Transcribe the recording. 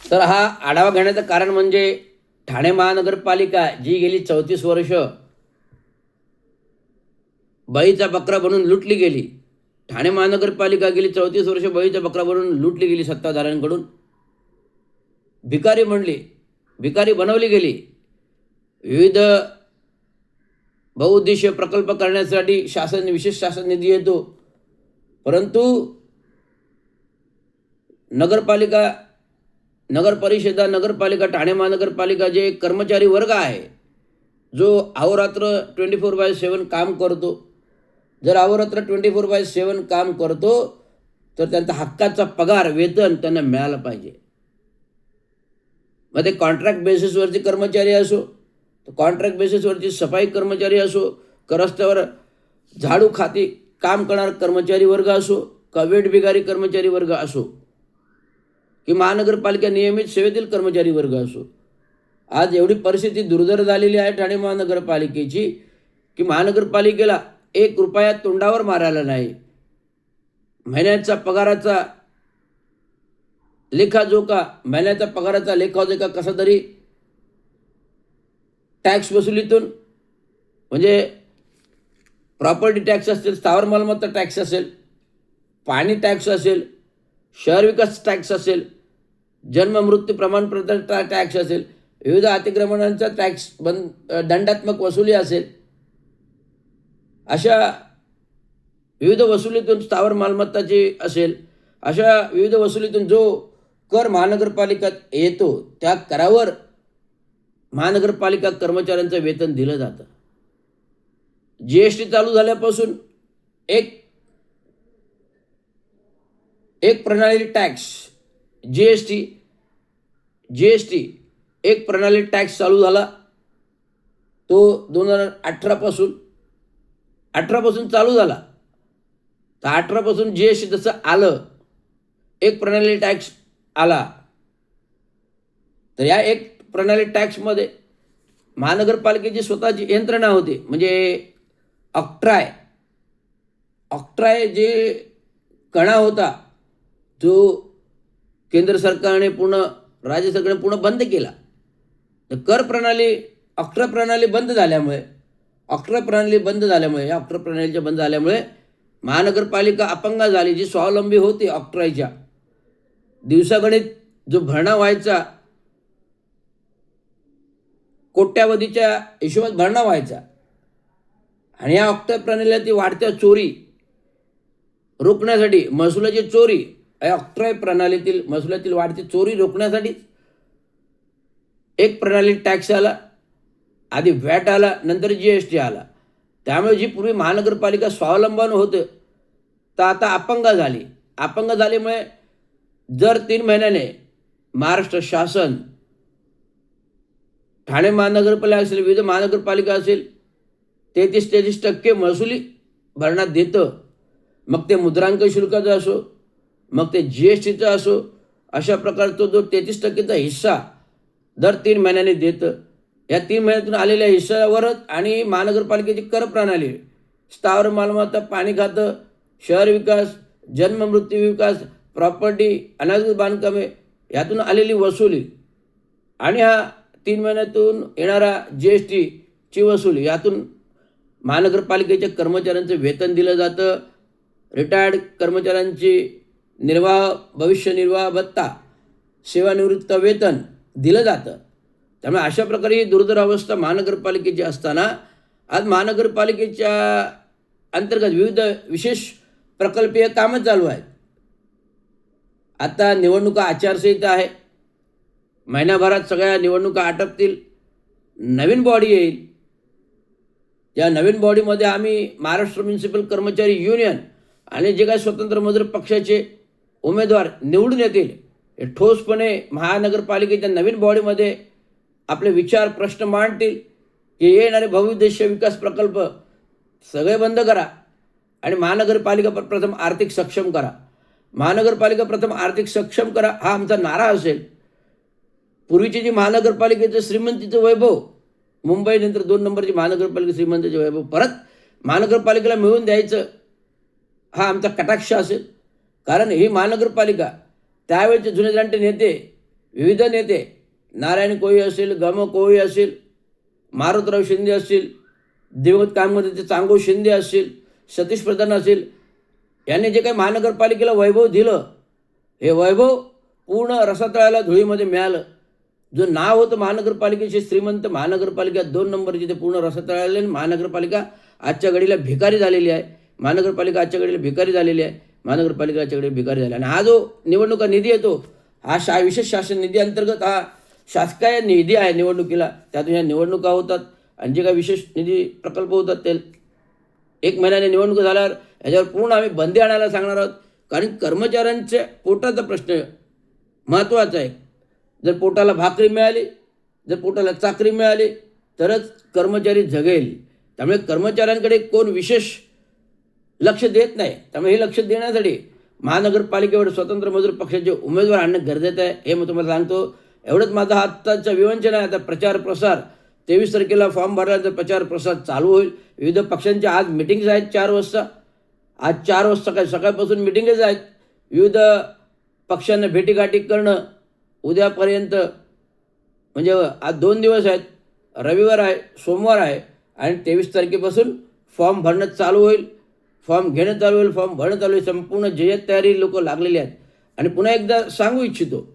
तर हा आढावा घेण्याचं कारण म्हणजे ठाणे महानगरपालिका जी गेली 34 वर्ष बळीचा बकरा बनून लुटली गेली. ठाणे महानगरपालिका गेली 34 वर्ष बळीचा बकरा बनून लुटली गेली सत्ताधाऱ्यांकडून. भिकारी बनवली गेली. विविध बहुउद्देशीय प्रकल्प करण्यासाठी विशेष शासन निधी येतो, परंतु नगरपालिका ठाणे महानगरपालिका जे कर्मचारी वर्ग आहे, जो अहोरात्र 24/7 काम करतो. जर अहोरात्र 24/7 काम करतो तर त्यांचा हक्काचा पगार, वेतन त्यांना मिळालं पाहिजे. मग ते कॉन्ट्रॅक्ट बेसिसवरती कर्मचारी असो, तर कॉन्ट्रॅक्ट बेसिसवरती सफाई कर्मचारी असो, का रस्त्यावर झाडू खाती काम करणारा कर्मचारी वर्ग असो, का वेठबिगारी कर्मचारी वर्ग असो, की महानगरपालिका नियमित सेवेतील कर्मचारी वर्ग असो. आज एवढी परिस्थिती दुर्धर झालेली आहे ठाणे महानगरपालिकेची, की महानगरपालिकेला 1 रुपया तोंडावर मारायला नाही. महिन्याचा पगाराचा लेखाजोखा कसा तरी टॅक्स वसुलीतून, म्हणजे प्रॉपर्टी टॅक्स असेल, स्थावर मालमत्ता टॅक्स असेल, पाणी टॅक्स असेल, शहर विकास टॅक्स असेल, जन्म मृत्यू प्रमाणपत्र टॅक्स असेल, विविध अतिक्रमणांचा टॅक्स दंडात्मक वसुली असेल, अशा विविध वसुलीतून, स्थावर मालमत्ताची असेल, अशा विविध वसुलीतून जो कर महानगरपालिकेत येतो त्या करावर महानगरपालिका कर्मचाऱ्यांचं वेतन दिलं जातं. GST चालू झाल्यापासून एक प्रणाली टॅक्स GST एक प्रणाली टॅक्स चालू झाला. तो 2018 पासून चालू झाला. तर 18 पासून GST जसं आलं, एक प्रणाली टॅक्स आला, तर या एक प्रणाली टॅक्समध्ये महानगरपालिकेची स्वतःची यंत्रणा होती, म्हणजे ऑक्ट्राय जे कणा होता, जो केंद्र सरकारने राज्य सरकारने पूर्ण बंद केला. तर कर प्रणाली ऑक्ट्रा प्रणाली बंद झाल्यामुळे महानगरपालिका अपंग झाली. जी स्वावलंबी होती ऑक्ट्रायच्या, दिवसागणित जो भरणा व्हायचा, कोट्यावधीच्या हिशोबात भरणा व्हायचा, आणि या ऑक्ट्रा प्रणालीला ती वाढत्या चोरी रोखण्यासाठी, महसुलाची चोरी, ऑक्ट्राय प्रणालीतील महसुलातील वाढती चोरी रोखण्यासाठी एक प्रणाली टॅक्स आला. आधी व्हॅट आला, नंतर GST आला. त्यामुळे जी पूर्वी महानगरपालिका स्वावलंबन होतं, तर आता अपंग झाल्यामुळे जर 3 महिन्याने महाराष्ट्र शासन ठाणे महानगरपालिका असेल, विविध महानगरपालिका असेल, 33% महसुली भरणात देतं. मग ते मुद्रांक शुल्काचं असो, मग ते GSTचा असो, अशा प्रकारचा जो 33%चा हिस्सा दर 3 महिन्याने देतं. या 3 महिन्यातून आलेल्या हिस्सावरच आणि महानगरपालिकेची कर प्रणाली, स्थावर मालमत्ता, पाणी खातं, शहर विकास, जन्म मृत्यू विकास, प्रॉपर्टी, अनाधिकृत बांधकामे, यातून आलेली वसुली आणि हा 3 महिन्यातून येणारा GSTची वसुली, यातून महानगरपालिकेच्या कर्मचाऱ्यांचं वेतन दिलं जातं. रिटायर्ड कर्मचाऱ्यांची भविष्य निर्वाह भत्ता, सेवानिवृत्त वेतन दिलं जातं. त्यामुळे अशा प्रकारे ही दुर्धर अवस्था महानगरपालिकेची असताना आज महानगरपालिकेच्या अंतर्गत विविध विशेष प्रकल्पीय कामं चालू आहेत. आता निवडणुका आचारसंहिता आहे. महिनाभरात सगळ्या निवडणुका आटपतील. नवीन बॉडी येईल. या नवीन बॉडीमध्ये आम्ही महाराष्ट्र म्युनिसिपल कर्मचारी युनियन आणि जे काही स्वतंत्र मजूर पक्षाचे उमेदवार निवडून येतील, हे ठोसपणे महानगरपालिकेच्या नवीन बॉडीमध्ये आपले विचार, प्रश्न मांडतील, की येणारे बहुउद्देशीय विकास प्रकल्प सगळे बंद करा आणि महानगरपालिका प्रथम आर्थिक सक्षम करा. हा आमचा नारा असेल. पूर्वीची जी महानगरपालिकेचं श्रीमंतीचं वैभव, मुंबईनंतर 2 नंबरची महानगरपालिका श्रीमंतीचं वैभव परत महानगरपालिकेला मिळवून द्यायचं, हा आमचा कटाक्ष असेल. कारण ही महानगरपालिका त्यावेळेचे जुने जाणते नेते विविध नेते, नारायण कोळी असेल, गम कोळी असेल, मारुतराव शिंदे असतील, दिवंगत कामगार चांगो शिंदे असतील, सतीश प्रधान असेल, यांनी जे काही महानगरपालिकेला वैभव दिलं, हे वैभव पूर्ण रसातळाला धुळीमध्ये मिळालं. जो नाव होतं महानगरपालिकेचे श्रीमंत महानगरपालिका 2 नंबरची, ते पूर्ण रसातळाला. महानगरपालिका आजच्या घडीला भिकारी झालेली आहे. महानगरपालिका आजच्या घडीला भिकारी झालेली आहे. महानगरपालिका आजच्या घडीला भिकारी झाली. आणि हा जो निवडणुका निधी येतो, हा विशेष शासन निधी अंतर्गत हा शासकीय निधी आहे निवडणुकीला. त्यातून ह्या निवडणुका होतात आणि जे काही विशेष निधी प्रकल्प होतात ते 1 महिन्याने निवडणूक झाल्यावर याच्यावर पूर्ण आम्ही बंदी आणायला सांगणार आहोत. कारण कर्मचाऱ्यांच्या पोटाचा प्रश्न महत्त्वाचा आहे. जर पोटाला भाकरी मिळाली, जर पोटाला चाकरी मिळाली तरच कर्मचारी जगेल. त्यामुळे कर्मचाऱ्यांकडे कोण विशेष लक्ष देत नाही. त्यामुळे हे लक्ष देण्यासाठी महानगरपालिकेवर स्वतंत्र मजूर पक्षाचे उमेदवार आणणं गरजेचं आहे, हे मी तुम्हाला सांगतो. एवढंच माझा आत्ताचा विवंचन आहे. आता प्रचार प्रसार 23 तारखेला फॉर्म भरल्यानंतर प्रचार प्रसार चालू होईल. विविध पक्षांच्या आज मिटिंग्स आहेत 4 वाजता. आज 4 वाजता काय सकाळपासून मिटिंगच आहेत. विविध पक्षांना भेटीगाठी करणं उद्यापर्यंत, म्हणजे आज 2 दिवस आहेत, रविवार आहे, सोमवार आहे आणि 23 तारखेपासून फॉर्म भरणं चालू होईल, फॉर्म घेणं चालू होईल, फॉर्म भरणं चालू होईल. संपूर्ण जय्यत तयारी लोक लागलेली आहेत. आणि पुन्हा एकदा सांगू इच्छितो